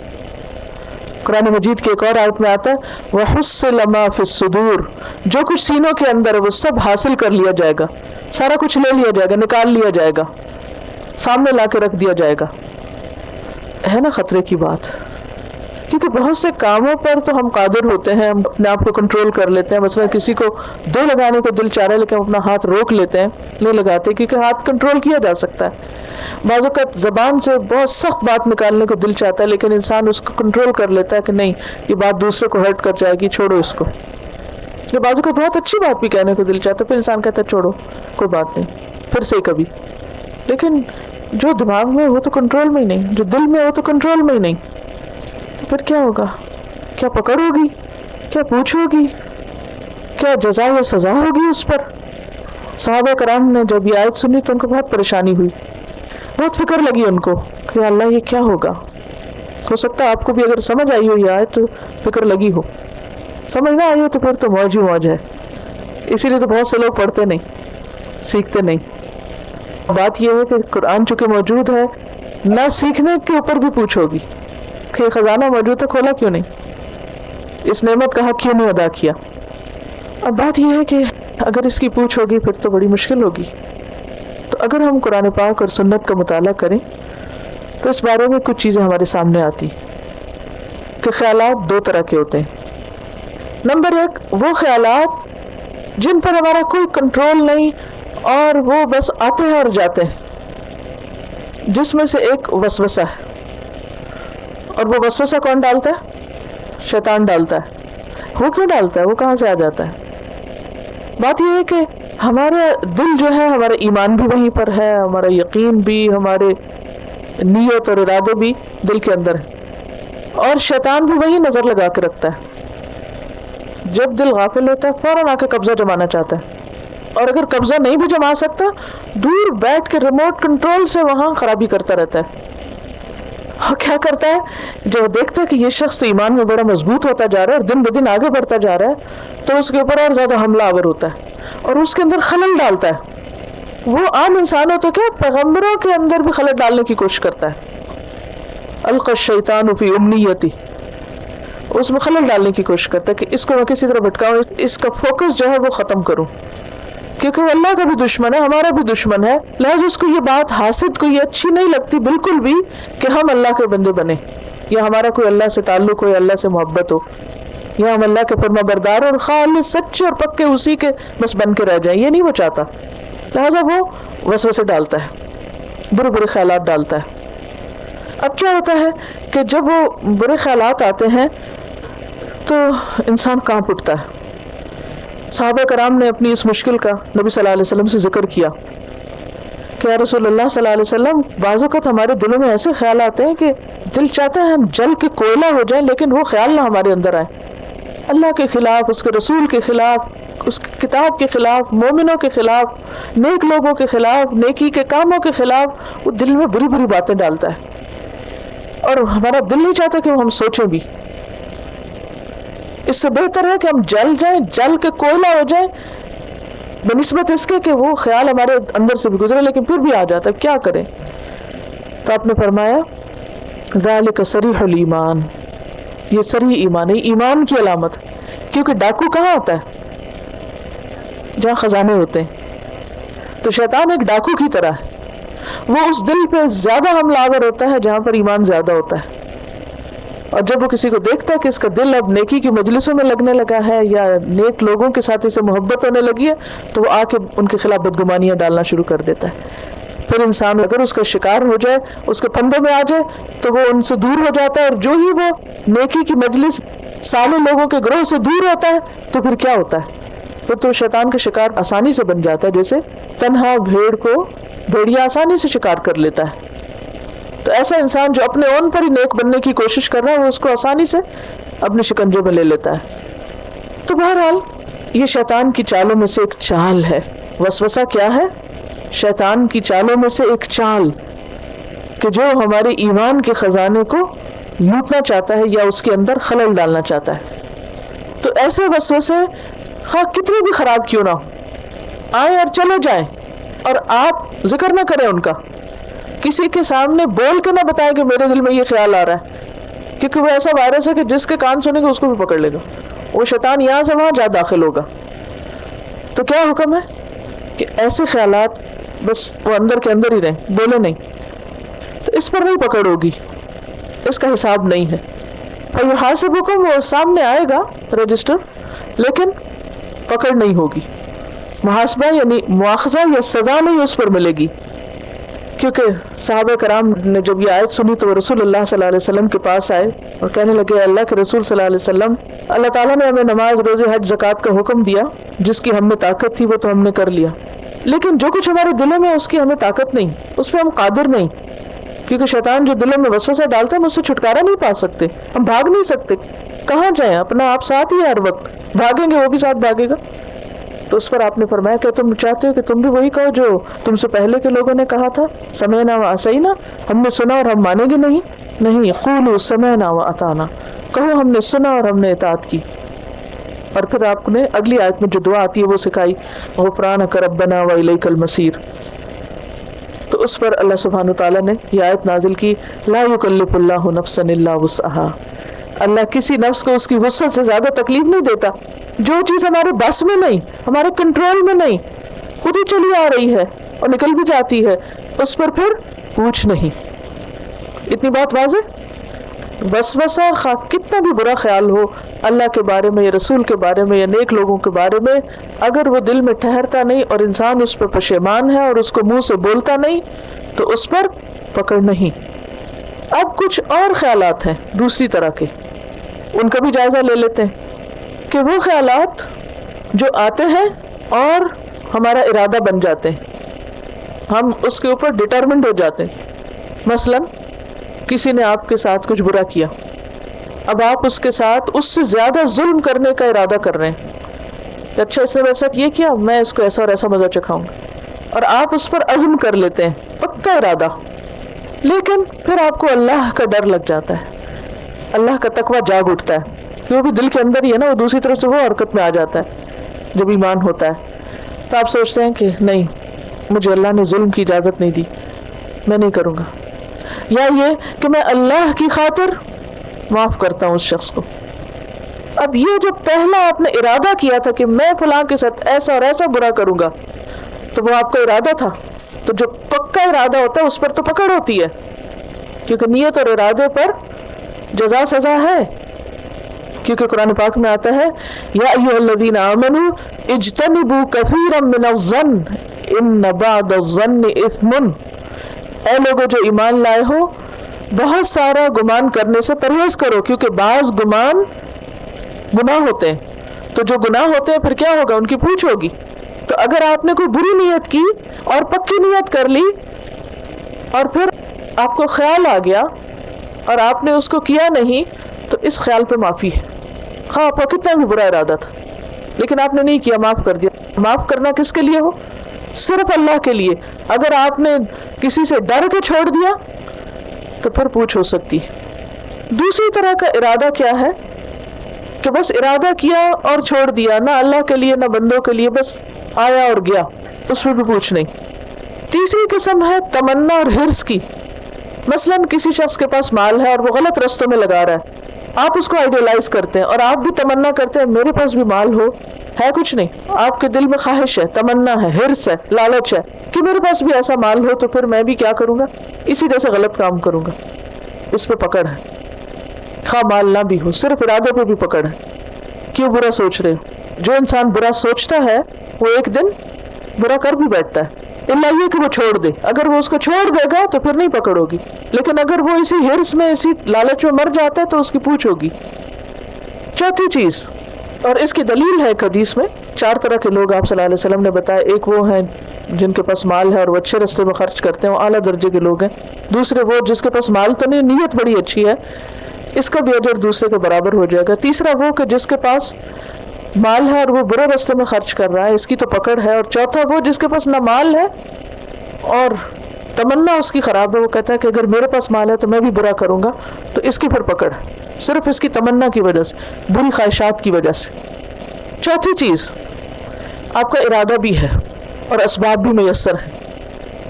Speaker 1: قرآن مجید کی ایک اور آیت میں آتا ہے وَحُصِّلَ مَا فِي الصُّدُورِ، جو کچھ سینوں کے اندر ہے وہ سب حاصل کر لیا جائے گا، سارا کچھ لے لیا جائے گا، نکال لیا جائے گا، سامنے لا کے رکھ دیا جائے گا. ہے نا خطرے کی بات؟ کیونکہ بہت سے کاموں پر تو ہم قادر ہوتے ہیں، ہم اپنے آپ کو کنٹرول کر لیتے ہیں. مثلا کسی کو 2 لگانے کو دل چاہ رہا ہے لیکن ہم اپنا ہاتھ روک لیتے ہیں، نہیں لگاتے، کیونکہ ہاتھ کنٹرول کیا جا سکتا ہے. بعض اوقات زبان سے بہت سخت بات نکالنے کو دل چاہتا ہے لیکن انسان اس کو کنٹرول کر لیتا ہے کہ نہیں یہ بات دوسرے کو ہرٹ کر جائے گی، چھوڑو اس کو. یہ بعض اوقات بہت اچھی بات بھی کہنے کو دل چاہتا ہے، پھر انسان کہتا ہے چھوڑو کوئی بات نہیں، پھر سے کبھی. لیکن جو دماغ میں وہ تو کنٹرول میں ہی نہیں، جو دل میں وہ تو کنٹرول میں ہی نہیں. تو پھر کیا ہوگا؟ کیا پکڑ ہوگی؟ کیا پوچھ ہوگی؟ کیا جزا و سزا ہوگی اس پر؟ صحابہ کرام نے جب یہ آیت سنی تو ان کو بہت پریشانی ہوئی، بہت فکر لگی ان کو کہ اللہ یہ کیا ہوگا. ہو سکتا ہے آپ کو بھی اگر سمجھ آئی ہو یہ آیت تو فکر لگی ہو، سمجھ نہ آئی ہو تو پھر تو موج ہی موج ہے. اسی لیے تو بہت سے لوگ پڑھتے نہیں، سیکھتے نہیں. بات یہ ہے کہ قرآن چونکہ موجود ہے، نہ سیکھنے کے اوپر بھی پوچھ ہوگی کہ یہ خزانہ موجود ہے، کھولا کیوں نہیں، اس نعمت کا حق کیوں نہیں ادا کیا. اب بات یہ ہے کہ اگر اس کی پوچھ ہوگی پھر تو بڑی مشکل ہوگی. تو اگر ہم قرآن پاک اور سنت کا مطالعہ کریں تو اس بارے میں کچھ چیزیں ہمارے سامنے آتی کہ خیالات 2 طرح کے ہوتے ہیں. نمبر 1 وہ خیالات جن پر ہمارا کوئی کنٹرول نہیں اور وہ بس آتے ہیں اور جاتے ہیں، جس میں سے ایک وسوسہ ہے. اور وہ وسوسہ کون ڈالتا ہے؟ شیطان ڈالتا ہے. وہ کیوں ڈالتا ہے؟ وہ کہاں سے آ جاتا ہے؟ بات یہ ہے کہ ہمارا دل جو ہے، ہمارا ایمان بھی وہیں پر ہے، ہمارا یقین بھی، ہمارے نیت اور ارادے بھی دل کے اندر ہے، اور شیطان بھی وہی نظر لگا کے رکھتا ہے. جب دل غافل ہوتا ہے فوراً آ کے قبضہ جمانا چاہتا ہے، اور اگر قبضہ نہیں بھی جما سکتا دور بیٹھ کے ریموٹ کنٹرول سے وہاں خرابی کرتا رہتا ہے. اور کیا کرتا ہے؟ جب دیکھتا ہے کہ یہ شخص تو ایمان میں بڑا مضبوط ہوتا جا رہا ہے اور دن بدن آگے بڑھتا جا رہا ہے، تو اس کے اوپر اور زیادہ حملہ آور ہوتا ہے اور اس کے اندر خلل ڈالتا ہے. وہ عام انسان ہو تو کیا پیغمبروں کے اندر بھی خلل ڈالنے کی کوشش کرتا ہے. القى الشیطان فی امنیتی، اس میں خلل ڈالنے کی کوشش کرتا ہے کہ اس کو میں کسی طرح بھٹکاؤں، اس کا فوکس جو ہے وہ ختم کروں، کیونکہ وہ اللہ کا بھی دشمن ہے، ہمارا بھی دشمن ہے. لہذا اس کو یہ بات حاسد کو یہ اچھی نہیں لگتی بالکل بھی کہ ہم اللہ کے بندے بنے، یا ہمارا کوئی اللہ سے تعلق ہو، یا اللہ سے محبت ہو، یا ہم اللہ کے فرما بردار اور خالص سچے اور پکے اسی کے بس بن کے رہ جائیں. یہ نہیں وہ چاہتا. لہذا وہ وسوسے ڈالتا ہے، برے برے خیالات ڈالتا ہے. اب کیا ہوتا ہے کہ جب وہ برے خیالات آتے ہیں تو انسان کانپ اٹھتا ہے. صحابہ کرام نے اپنی اس مشکل کا نبی صلی اللہ علیہ وسلم سے ذکر کیا کہ یا رسول اللہ صلی اللہ علیہ وسلم، بعض اوقات ہمارے دلوں میں ایسے خیال آتے ہیں کہ دل چاہتا ہے ہم جل کے کوئلہ ہو جائیں، لیکن وہ خیال نہ ہمارے اندر آئے، اللہ کے خلاف، اس کے رسول کے خلاف، اس کی کتاب کے خلاف، مومنوں کے خلاف، نیک لوگوں کے خلاف، نیکی کے کاموں کے خلاف. وہ دل میں بری بری باتیں ڈالتا ہے اور ہمارا دل نہیں چاہتا کہ وہ ہم سوچیں بھی. اس سے بہتر ہے کہ ہم جل جائیں، جل کے کوئلہ ہو جائیں، بنسبت اس کے کہ وہ خیال ہمارے اندر سے بھی گزرے لیکن پھر بھی آ جاتا ہے. کیا کریں؟ تو آپ نے فرمایا ذالک صریح الایمان، یہ صریح ایمان ہے، ایمان کی علامت. کیونکہ ڈاکو کہاں ہوتا ہے؟ جہاں خزانے ہوتے ہیں. تو شیطان ایک ڈاکو کی طرح ہے، وہ اس دل پہ زیادہ حملہ آور ہوتا ہے جہاں پر ایمان زیادہ ہوتا ہے. اور جب وہ کسی کو دیکھتا ہے کہ اس کا دل اب نیکی کی مجلسوں میں لگنے لگا ہے یا نیک لوگوں کے ساتھ اسے محبت ہونے لگی ہے تو وہ آ کے ان کے خلاف بدگمانیاں ڈالنا شروع کر دیتا ہے. پھر انسان اگر اس کا شکار ہو جائے، اس کے پندے میں آ جائے، تو وہ ان سے دور ہو جاتا ہے، اور جو ہی وہ نیکی کی مجلس صالح لوگوں کے گروہ سے دور ہوتا ہے تو پھر کیا ہوتا ہے؟ پھر تو شیطان کا شکار آسانی سے بن جاتا ہے، جیسے تنہا بھیڑ کو بھیڑیا آسانی سے شکار کر لیتا ہے. تو ایسا انسان جو اپنے اون پر ہی نیک بننے کی کوشش کر رہا ہے وہ اس کو آسانی سے اپنے شکنجے میں لے لیتا ہے. تو بہرحال یہ شیطان کی چالوں میں سے ایک چال ہے. وسوسہ کیا ہے؟ شیطان کی چالوں میں سے ایک چال کہ جو ہمارے ایمان کے خزانے کو لوٹنا چاہتا ہے یا اس کے اندر خلل ڈالنا چاہتا ہے. تو ایسے وسوسے خواہ کتنے بھی خراب کیوں نہ ہو، آئیں اور چلے جائیں، اور آپ ذکر نہ کریں ان کا، کسی کے سامنے بول کے نہ بتائیں کہ میرے دل میں یہ خیال آ رہا ہے، کیونکہ وہ ایسا وائرس ہے کہ جس کے کان سنے گا اس کو بھی پکڑ لے گا. وہ شیطان یہاں سے وہاں جا داخل ہوگا. تو کیا حکم ہے کہ ایسے خیالات بس وہ اندر کے اندر ہی رہیں، بولے نہیں. تو اس پر نہیں پکڑ ہوگی، اس کا حساب نہیں ہے. فَيُحَاسِبُكُمْ، وہ سامنے آئے گا رجسٹر، لیکن پکڑ نہیں ہوگی. محاسبہ یعنی مواخذہ یا سزا نہیں اس پر ملے گی. کیونکہ صحابہ کرام نے جب یہ آیت سنی تو وہ رسول اللہ صلی اللہ علیہ وسلم کے پاس آئے اور کہنے لگے، اللہ کے رسول صلی اللہ علیہ وسلم، اللہ تعالیٰ نے ہمیں نماز، روزے، حج، زکوٰۃ کا حکم دیا، جس کی ہم میں طاقت تھی وہ تو ہم نے کر لیا، لیکن جو کچھ ہمارے دلوں میں اس کی ہمیں طاقت نہیں، اس پہ ہم قادر نہیں، کیونکہ شیطان جو دلوں میں وسوسہ ڈالتا ہے ہم اس سے چھٹکارا نہیں پا سکتے، ہم بھاگ نہیں سکتے. کہاں جائیں؟ اپنا آپ ساتھ ہی ہر وقت بھاگیں گے وہ بھی ساتھ بھاگے گا. تو اس پر آپ نے فرمایا کہ تم چاہتے ہو کہ تم بھی وہی کہو جو تم سے پہلے کے لوگوں نے کہا تھا، سمعنا وعصینا، ہم نے سنا اور ہم مانیں گے نہیں. نہیں، قولوا سمعنا واطعنا، کہو ہم نے سنا اور ہم نے اطاعت کی. اور پھر آپ نے اگلی آیت میں جو دعا آتی ہے وہ سکھائی، غفرانک ربنا والیک المصیر. تو اس پر اللہ سبحانہ تعالیٰ نے یہ آیت نازل کی، لا یکلف اللہ نفسا الا وسعها. اللہ کسی نفس کو اس کی وسعت سے زیادہ تکلیف نہیں دیتا. جو چیز ہمارے بس میں نہیں، ہمارے کنٹرول میں نہیں، خود ہی چلی آ رہی ہے اور نکل بھی جاتی ہے، اس پر پھر پوچھ نہیں. اتنی بات واضح. وسوسہ خواہ کتنا بھی برا خیال ہو اللہ کے بارے میں یا رسول کے بارے میں یا نیک لوگوں کے بارے میں، اگر وہ دل میں ٹھہرتا نہیں اور انسان اس پر پشیمان ہے اور اس کو منہ سے بولتا نہیں تو اس پر پکڑ نہیں. اب کچھ اور خیالات ہیں دوسری طرح کے، ان کا بھی جائزہ لے لیتے ہیں کہ وہ خیالات جو آتے ہیں اور ہمارا ارادہ بن جاتے ہیں، ہم اس کے اوپر ڈٹرمنڈ ہو جاتے ہیں. مثلا کسی نے آپ کے ساتھ کچھ برا کیا، اب آپ اس کے ساتھ اس سے زیادہ ظلم کرنے کا ارادہ کر رہے ہیں. اچھا اس نے میرے ساتھ یہ کیا، میں اس کو ایسا اور ایسا مزہ چکھاؤں گا، اور آپ اس پر عزم کر لیتے ہیں، پکا ارادہ. لیکن پھر آپ کو اللہ کا ڈر لگ جاتا ہے، اللہ کا تقویٰ جاگ اٹھتا ہے، کہ وہ بھی دل کے اندر ہی ہے نا، وہ دوسری طرف سے وہ حرکت میں آ جاتا ہے جب ایمان ہوتا ہے. تو آپ سوچتے ہیں کہ نہیں، مجھے اللہ نے ظلم کی اجازت نہیں دی، میں نہیں کروں گا. یا یہ کہ میں اللہ کی خاطر معاف کرتا ہوں اس شخص کو. اب یہ جو پہلا آپ نے ارادہ کیا تھا کہ میں فلاں کے ساتھ ایسا اور ایسا برا کروں گا، تو وہ آپ کا ارادہ تھا. تو جو پکا ارادہ ہوتا ہے اس پر تو پکڑ ہوتی ہے، کیونکہ نیت اور ارادے پر جزا سزا ہے. کیونکہ قرآن پاک میں آتا ہے، یا ایھا الذین آمنوا اجتنبوا کثیرا من الظن ان بعض الظن اثم. اے لوگوں جو ایمان لائے ہو، بہت سارا گمان کرنے سے پرہیز کرو، کیونکہ بعض گمان گناہ ہوتے ہیں. تو جو گناہ ہوتے ہیں پھر کیا ہوگا، ان کی پوچھ ہوگی. تو اگر آپ نے کوئی بری نیت کی اور پکی نیت کر لی اور پھر آپ کو خیال آ گیا اور آپ نے اس کو کیا نہیں، تو اس خیال پہ معافی ہے. ہاں آپ کا کتنا بھی برا ارادہ تھا لیکن آپ نے نہیں کیا، معاف کر دیا. معاف کرنا کس کے لیے ہو؟ صرف اللہ کے لیے. اگر آپ نے کسی سے ڈر کے چھوڑ دیا تو پھر پوچھ ہو سکتی. دوسری طرح کا ارادہ کیا ہے کہ بس ارادہ کیا اور چھوڑ دیا، نہ اللہ کے لیے نہ بندوں کے لیے، بس آیا اور گیا، اس میں بھی پوچھ نہیں. تیسری قسم ہے تمنا اور حرص کی. مثلا کسی شخص کے پاس مال ہے اور وہ غلط رستوں میں لگا رہا ہے، آپ اس کو آئیڈیلائز کرتے ہیں اور آپ بھی تمنا کرتے ہیں میرے پاس بھی مال ہو. ہے کچھ نہیں، آپ کے دل میں خواہش ہے، تمنا ہے، حرص ہے، لالچ ہے کہ میرے پاس بھی ایسا مال ہو تو پھر میں بھی کیا کروں گا، اسی جیسے غلط کام کروں گا. اس پہ پکڑ ہے، خواہ مال نہ بھی ہو، صرف ارادے پہ بھی پکڑ ہے. کیوں برا سوچ رہے ہو؟ جو انسان برا سوچتا ہے وہ ایک دن برا کر بھی بیٹھتا ہے، اللہ یہ کہ وہ چھوڑ دے. اگر وہ اس کو چھوڑ دے گا تو پھر نہیں پکڑ ہوگی، لیکن اگر وہ اسی حرص میں اسی لالچ میں مر جاتا ہے تو اس کی پوچھ ہوگی. چوتھی چیز، اور اس کی دلیل ہے ایک حدیث میں، 4 طرح کے لوگ آپ صلی اللہ علیہ وسلم نے بتایا. ایک وہ ہیں جن کے پاس مال ہے اور وہ اچھے راستے میں خرچ کرتے ہیں، وہ اعلیٰ درجے کے لوگ ہیں. دوسرے وہ جس کے پاس مال تو نہیں، نیت بڑی اچھی ہے، اس کا بھی اجر دوسرے کے برابر ہو جائے گا. تیسرا وہ کہ جس کے پاس مال ہے اور وہ برے راستے میں خرچ کر رہا ہے، اس کی تو پکڑ ہے. اور چوتھا وہ جس کے پاس نہ مال ہے اور تمنا اس کی خراب ہے، وہ کہتا ہے کہ اگر میرے پاس مال ہے تو میں بھی برا کروں گا، تو اس کی پھر پکڑ ہے صرف اس کی تمنا کی وجہ سے، بری خواہشات کی وجہ سے. چوتھی چیز، آپ کا ارادہ بھی ہے اور اسباب بھی میسر ہیں،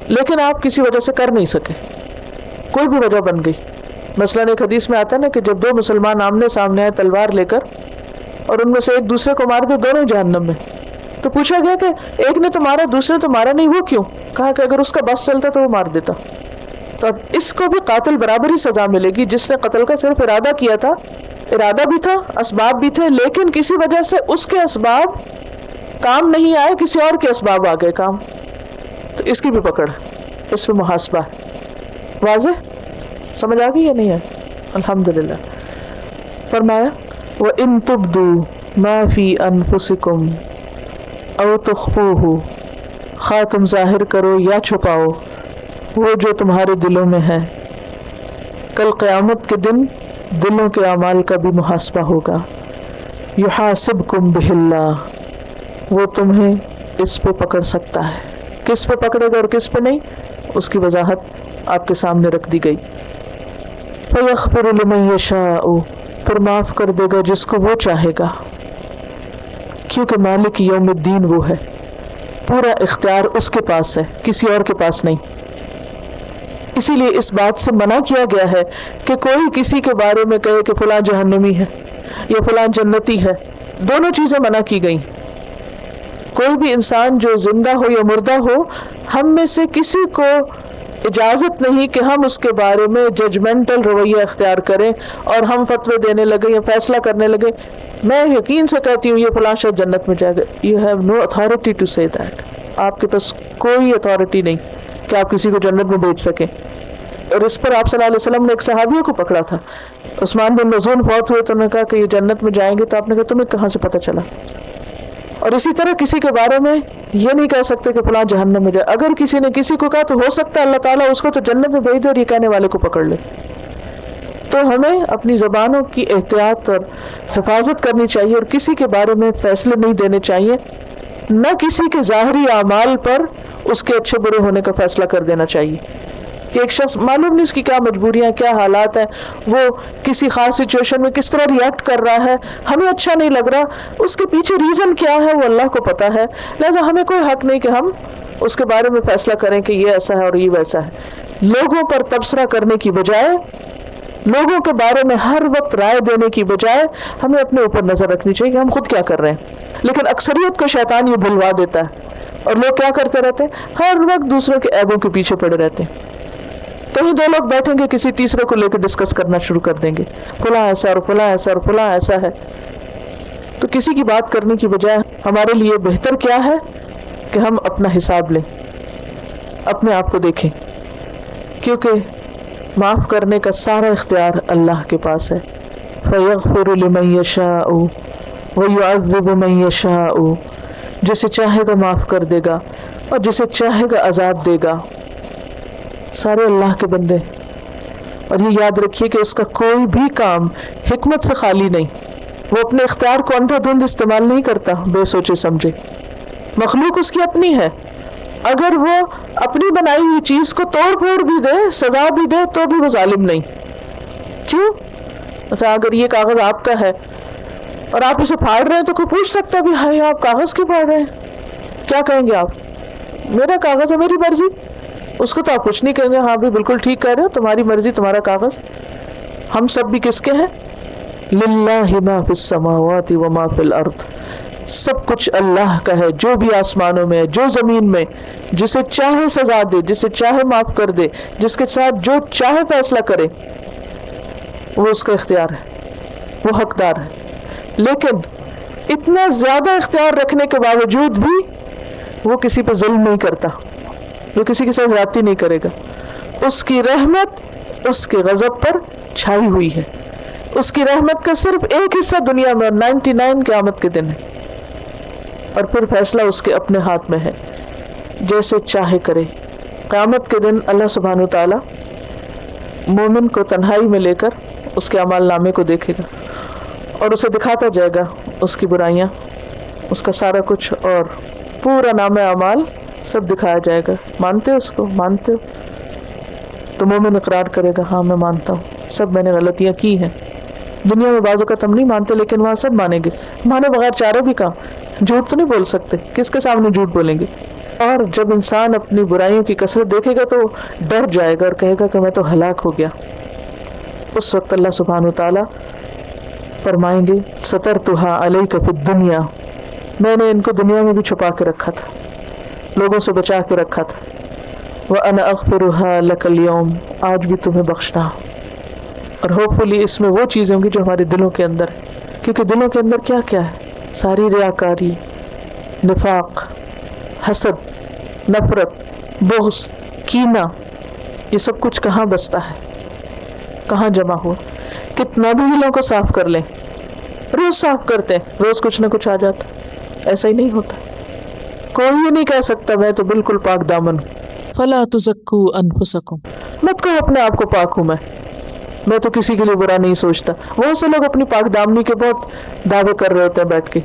Speaker 1: لیکن آپ کسی وجہ سے کر نہیں سکے، کوئی بھی وجہ بن گئی. مثلاً ایک حدیث میں آتا ہے نا کہ جب 2 مسلمان آمنے سامنے آئے تلوار لے کر اور ان میں سے ایک دوسرے کو مار دے، دونوں جہنم میں. تو پوچھا گیا کہ ایک نے تو مارا دوسرے نے تو مارا نہیں، وہ کیوں؟ کہا کہ اگر اس کا بس چلتا تو وہ مار دیتا. تو اب اس کو بھی قاتل برابر ہی سزا ملے گی. جس نے قتل کا صرف ارادہ کیا تھا، ارادہ بھی تھا، اسباب بھی تھے، لیکن کسی وجہ سے اس کے اسباب کام نہیں آئے، کسی اور کے اسباب آ گئے کام، تو اس کی بھی پکڑ، اس پہ محاسبہ ہے. واضح سمجھ آ گئی یا نہیں ہے؟ الحمدللہ. فرمایا وَإِن تُبْدُوا مَا فِي أَنفُسِكُمْ او تخفوہ، خواہ تم ظاہر کرو یا چھپاؤ وہ جو تمہارے دلوں میں ہے، کل قیامت کے دن دلوں کے اعمال کا بھی محاسبہ ہوگا. یحاسبکم بہ اللہ، وہ تمہیں اس پہ پکڑ سکتا ہے. کس پہ پکڑے گا اور کس پہ نہیں، اس کی وضاحت آپ کے سامنے رکھ دی گئی. فیغفر لمن یشاء، پھر معاف کر دے گا جس کو وہ چاہے گا، کیونکہ مالک یوم الدین وہ ہے، پورا اختیار اس کے پاس ہے، کسی اور کے پاس نہیں. اسی لیے اس بات سے منع کیا گیا ہے کہ کوئی کسی کے بارے میں کہے کہ فلاں جہنمی ہے یا فلاں جنتی ہے. دونوں چیزیں منع کی گئیں. کوئی بھی انسان جو زندہ ہو یا مردہ ہو، ہم میں سے کسی کو اجازت نہیں کہ ہم اس کے بارے میں ججمنٹل رویہ اختیار کریں اور ہم فتوے دینے لگے یا فیصلہ کرنے لگے. میں یقین سے کہتی ہوں یہ فلاں شخص جنت میں جائے گا. You have no authority to say that. آپ کے پاس کوئی اتھارٹی نہیں کہ آپ کسی کو جنت میں بھیج سکیں. اور اس پر آپ صلی اللہ علیہ وسلم نے ایک صحابیوں کو پکڑا تھا. عثمان بن مظعون فوت ہوئے تو انہوں نے کہا کہ یہ جنت میں جائیں گے، تو آپ نے کہا تمہیں کہاں سے پتہ چلا. اور اسی طرح کسی کے بارے میں یہ نہیں کہہ سکتے کہ فلاں جہنم میں جائے. اگر کسی نے کسی کو کہا تو ہو سکتا ہے اللہ تعالیٰ اس کو تو جنت میں بھیج دے اور یہ کہنے والے کو پکڑ لے. تو ہمیں اپنی زبانوں کی احتیاط اور حفاظت کرنی چاہیے اور کسی کے بارے میں فیصلے نہیں دینے چاہیے، نہ کسی کے ظاہری اعمال پر اس کے اچھے برے ہونے کا فیصلہ کر دینا چاہیے. کہ ایک شخص معلوم نہیں اس کی کیا مجبوریاں، کیا حالات ہیں، وہ کسی خاص سچویشن میں کس طرح ریئیکٹ کر رہا ہے، ہمیں اچھا نہیں لگ رہا، اس کے پیچھے ریزن کیا ہے وہ اللہ کو پتا ہے. لہٰذا ہمیں کوئی حق نہیں کہ ہم اس کے بارے میں فیصلہ کریں کہ یہ ایسا ہے اور یہ ویسا ہے. لوگوں پر تبصرہ کرنے کی بجائے، لوگوں کے بارے میں ہر وقت رائے دینے کی بجائے ہمیں اپنے اوپر نظر رکھنی چاہیے کہ ہم خود کیا کر رہے ہیں. لیکن اکثریت کو شیطان یہ بھلوا دیتا ہے اور لوگ کیا کرتے رہتے ہیں، ہر وقت دوسروں کے عیبوں کے پیچھے پڑے رہتے ہیں. کہیں 2 لوگ بیٹھیں گے، کسی تیسرے کو لے کے ڈسکس کرنا شروع کر دیں گے، فلاں ایسا اور فلاں ایسا اور فلاں ایسا ہے. تو کسی کی بات کرنے کی بجائے ہمارے لیے بہتر کیا ہے کہ ہم اپنا حساب لیں، اپنے آپ کو دیکھیں، کیونکہ معاف کرنے کا سارا اختیار اللہ کے پاس ہے. فَيَغْفِرُ لِمَن يَشَاءُ وَيُعَذِّبُ مَن يَشَاءُ، جسے چاہے گا معاف کر دے گا اور جسے چاہے گا عذاب دے گا. سارے اللہ کے بندے. اور یہ یاد رکھیے کہ اس کا کوئی بھی کام حکمت سے خالی نہیں. وہ اپنے اختیار کو اندھا دھند استعمال نہیں کرتا بے سوچے سمجھے. مخلوق اس کی اپنی ہے، اگر وہ اپنی بنائی ہوئی چیز کو توڑ پھوڑ بھی دے، سزا بھی دے، تو بھی وہ ظالم نہیں. کیوں؟ اچھا اگر یہ کاغذ آپ کا ہے اور آپ اسے پھاڑ رہے ہیں تو کوئی پوچھ سکتا ہے بھی ہائے آپ کاغذ کیوں پھاڑ رہے ہیں؟ کیا کہیں گے آپ؟ میرا کاغذ ہے، میری مرضی. اس کو تو آپ کچھ نہیں کہیں گے، ہاں بھی بالکل ٹھیک کہہ رہے ہو، تمہاری مرضی، تمہارا کاغذ. ہم سب بھی کس کے ہیں؟ للہ ما فی السماوات و ما فی الارض، سب کچھ اللہ کا ہے، جو بھی آسمانوں میں ہے، جو زمین میں، جسے چاہے سزا دے، جسے چاہے معاف کر دے، جس کے ساتھ جو چاہے فیصلہ کرے، وہ اس کا اختیار ہے، وہ حقدار ہے۔ لیکن اتنا زیادہ اختیار رکھنے کے باوجود بھی وہ کسی پہ ظلم نہیں کرتا، وہ کسی کے ساتھ زیادتی نہیں کرے گا۔ اس کی رحمت اس کے غضب پر چھائی ہوئی ہے، اس کی رحمت کا صرف ایک حصہ دنیا میں اور 99 قیامت کے دن ہے، اور پھر فیصلہ اس کے اپنے ہاتھ میں ہے، جیسے چاہے کرے۔ قیامت کے دن اللہ سبحانہ وتعالی مومن کو تنہائی میں لے کر اس کے اعمال نامے کو دیکھے گا اور اسے دکھاتا جائے گا اس کی برائیاں، اس کا سارا کچھ، اور پورا نام اعمال سب دکھایا جائے گا۔ مانتے ہو اس کو؟ مانتے ہو؟ تو مومن اقرار کرے گا، ہاں میں مانتا ہوں، سب میں نے غلطیاں کی ہیں۔ دنیا میں بعض اوقات ہم نہیں مانتے، لیکن وہاں سب مانیں گے، مانے بغیر چارہ بھی کام، جھوٹ تو نہیں بول سکتے، کس کے سامنے جھوٹ بولیں گے؟ اور جب انسان اپنی برائیوں کی کثرت دیکھے گا تو ڈر جائے گا اور کہے گا کہ میں تو ہلاک ہو گیا۔ اس وقت اللہ سبحانہ وتعالیٰ فرمائیں گے سترتھا علیک فی الدنیا، میں نے ان کو دنیا میں بھی چھپا کے رکھا تھا، لوگوں سے بچا کے رکھا تھا، وَأَنَا أَغْفِرُهَا لَكَ الْيَوْمَ، آج بھی تمہیں بخشنا۔ اور ہوپ فلی اس میں وہ چیزیں ہوں گی جو ہمارے دلوں کے اندر ہے، کیونکہ دلوں کے اندر کیا کیا ہے؟ ساری ریاکاری، نفاق، حسد، نفرت، بغض، کینہ، یہ سب کچھ کہاں بستا ہے، کہاں جمع ہوا؟ کتنا بھی دلوں کو صاف کر لیں، روز صاف کرتے ہیں، روز کچھ نہ کچھ آ جاتا، ایسا ہی نہیں ہوتا۔ کوئی یہ نہیں کہہ سکتا میں تو بالکل پاک دامن ہوں۔ فلا تزکوا انفسکم، مت کہو اپنے آپ کو پاک ہوں میں تو کسی کے لیے برا نہیں سوچتا۔ بہت سے لوگ اپنی پاک دامنی کے بہت دعوے کر رہے ہوتے ہیں بیٹھ کے،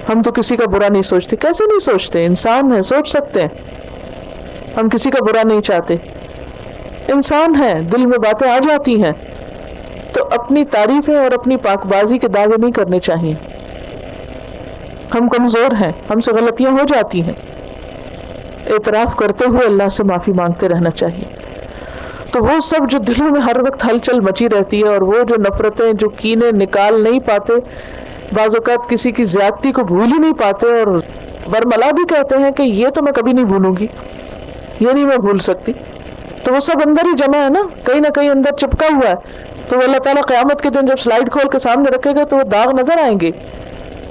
Speaker 1: ہم تو کسی کا برا نہیں سوچتے۔ کیسے نہیں سوچتے؟ انسان ہیں، سوچ سکتے ہیں، ہم کسی کا برا نہیں چاہتے، انسان ہیں، دل میں باتیں آ جاتی ہیں، تو اپنی تعریفیں اور اپنی پاک بازی کے دعوے نہیں کرنے چاہیے۔ ہم کمزور ہیں، ہم سے غلطیاں ہو جاتی ہیں، اعتراف کرتے ہوئے اللہ سے معافی مانگتے رہنا چاہیے۔ تو وہ سب جو دلوں میں ہر وقت ہلچل مچی رہتی ہے، اور وہ جو نفرتیں، جو کینے نکال نہیں پاتے، بعض اوقات کسی کی زیادتی کو بھول ہی نہیں پاتے، اور برملا بھی کہتے ہیں کہ یہ تو میں کبھی نہیں بھولوں گی، یہ نہیں میں بھول سکتی، تو وہ سب اندر ہی جمع ہے نا، کہیں نہ کہیں اندر چپکا ہوا ہے۔ تو اللہ تعالیٰ قیامت کے دن جب سلائڈ کھول کے سامنے رکھے گا تو وہ داغ نظر آئیں گے۔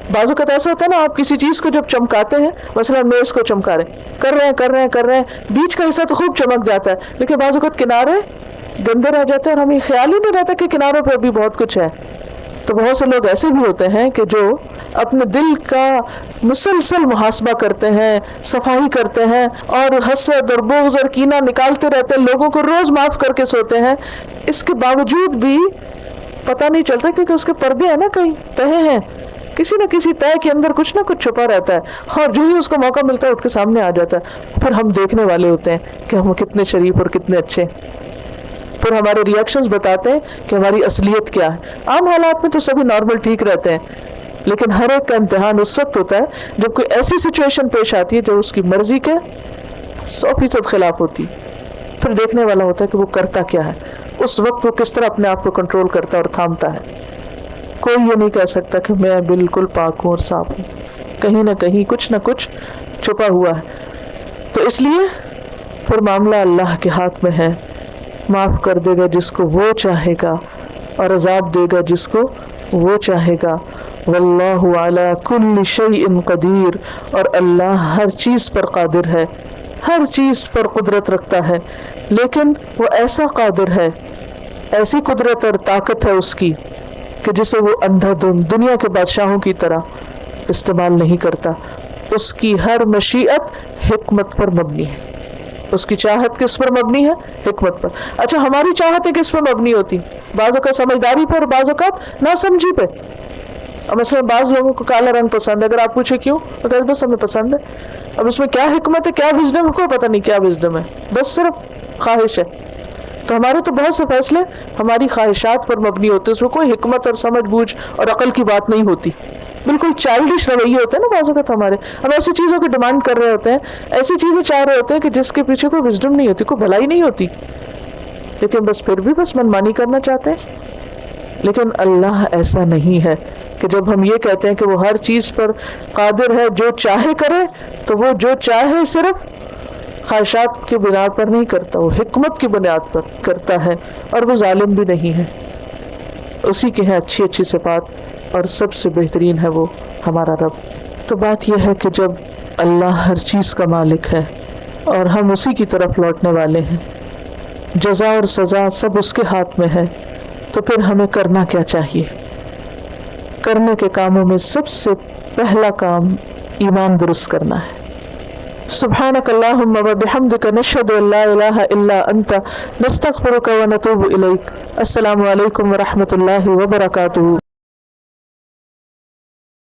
Speaker 1: بعض اوقات ایسا ہوتا ہے نا، آپ کسی چیز کو جب چمکاتے ہیں، مثلا میز کو چمکا رہے ہیں، بیچ کا حصہ تو خوب چمک جاتا ہے، لیکن بعض اوقات کنارے گندے رہ جاتے ہیں اور ہمیں خیال ہی نہیں رہتا کہ کناروں پہ بھی بہت کچھ ہے۔ تو بہت سے لوگ ایسے بھی ہوتے ہیں کہ جو اپنے دل کا مسلسل محاسبہ کرتے ہیں، صفائی کرتے ہیں، اور حسد اور بغض اور کینہ نکالتے رہتے ہیں، لوگوں کو روز معاف کر کے سوتے ہیں، اس کے باوجود بھی پتہ نہیں چلتا، کیونکہ اس کے پردے ہیں نا، کہیں تہے ہیں، کسی نہ کسی تہ کے اندر کچھ نہ کچھ چھپا رہتا ہے، اور جو ہی اس کو موقع ملتا ہے اٹھ کے سامنے آ جاتا ہے۔ پھر ہم دیکھنے والے ہوتے ہیں کہ ہم کتنے شریف اور کتنے اچھے، پھر ہمارے ریئیکشنز بتاتے ہیں کہ ہماری اصلیت کیا ہے۔ عام حالات میں تو سبھی نارمل ٹھیک رہتے ہیں، لیکن ہر ایک کا امتحان اس وقت ہوتا ہے جب کوئی ایسی سچویشن پیش آتی ہے جو اس کی مرضی کے 100% خلاف ہوتی، پھر دیکھنے والا ہوتا ہے کہ وہ کرتا کیا ہے، اس وقت وہ کس طرح اپنے آپ کو کنٹرول کرتا اور تھامتا ہے۔ کوئی یہ نہیں کہہ سکتا کہ میں بالکل پاک ہوں اور صاف ہوں، کہیں نہ کہیں کچھ نہ کچھ چھپا ہوا ہے۔ تو اس لیے پھر معاملہ اللہ کے ہاتھ میں ہے، معاف کر دے گا جس کو وہ چاہے گا، اور عذاب دے گا جس کو وہ چاہے گا۔ واللہ علی کل شیء قدیر، اور اللہ ہر چیز پر قادر ہے، ہر چیز پر قدرت رکھتا ہے، لیکن وہ ایسا قادر ہے، ایسی قدرت اور طاقت ہے اس کی کہ جسے وہ اندھا دھند دنیا کے بادشاہوں کی طرح استعمال نہیں کرتا۔ اس کی ہر مشیت حکمت پر مبنی ہے، اس کی چاہت کس پر مبنی ہے؟ حکمت پر۔ اچھا، ہماری چاہتیں کس پر مبنی ہوتی؟ بعض اوقات سمجھداری پر، بعض اوقات ناسمجھی پہ۔ مثلا بعض لوگوں کو کالا رنگ پسند ہے، اگر آپ پوچھے کیوں، تو کہتے بس ہمیں پسند ہے۔ اب اس میں کیا حکمت ہے، کیا وزڈم ہے، کوئی پتہ نہیں کیا وزڈم ہے، بس صرف خواہش ہے۔ تو ہمارے تو بہت سے فیصلے ہماری خواہشات پر مبنی ہوتے ہیں، اس میں کوئی حکمت اور سمجھ بوجھ اور عقل کی بات نہیں ہوتی، بالکل چائلڈش رویے ہوتے ہیں نا بعض اوقات ہمارے۔ ہم ایسی چیزوں کی ڈیمانڈ کر رہے ہوتے ہیں، ایسی چیزیں چاہ رہے ہوتے ہیں کہ جس کے پیچھے کوئی وزڈم نہیں ہوتی، کوئی بھلائی نہیں ہوتی، لیکن بس پھر بھی بس منمانی کرنا چاہتے ہیں۔ لیکن اللہ ایسا نہیں ہے کہ جب ہم یہ کہتے ہیں کہ وہ ہر چیز پر قادر ہے، جو چاہے کرے، تو وہ جو چاہے صرف خواہشات کی بنا پر نہیں کرتا، وہ حکمت کی بنیاد پر کرتا ہے، اور وہ ظالم بھی نہیں ہے. اسی کے ہیں اچھی اچھی صفات، اور سب سے بہترین ہے وہ ہمارا رب. تو بات یہ ہے کہ جب اللہ ہر چیز کا مالک ہے اور ہم اسی کی طرف لوٹنے والے ہیں، جزا اور سزا سب اس کے ہاتھ میں ہے، تو پھر ہمیں کرنا کیا چاہیے؟ کرنے کے کاموں میں سب سے پہلا کام ایمان درست کرنا ہے. سبحانک اللہم و بحمدک نشہد ان لا الہ الا انت نستغفرک و نتوب الیک. السلام علیکم و رحمۃ اللہ وبرکاتہ.